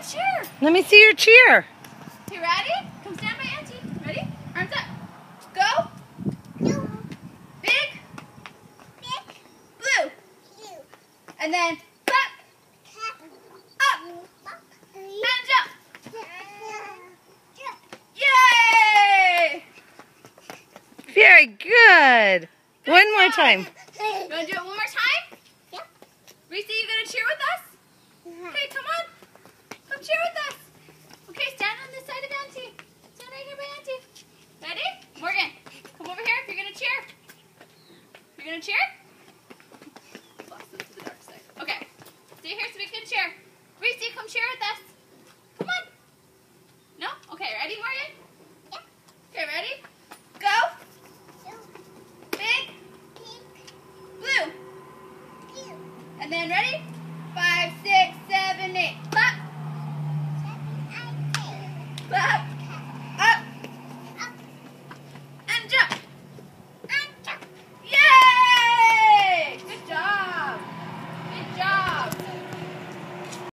to cheer. Let me see your cheer. You ready? Come stand by Auntie. Ready? Arms up. Go. Big. Blue. And then clap. Up. And jump. Yay! Very good. One more time. You want to do it one more time? Yep. Reese, you going to cheer with us? Okay, come on. Come cheer with us. Okay, stand on this side of Auntie. Stand right here by Auntie. Ready? Morgan, come over here if you're going to cheer. You're going to cheer? Blast them to the dark side. Okay. Stay here so we can cheer. Reese, come cheer with us. Come on. No? Okay, ready, Morgan? Yep. Okay, ready? Go. Big. Blue. And then ready? 5, 6, 7, 8.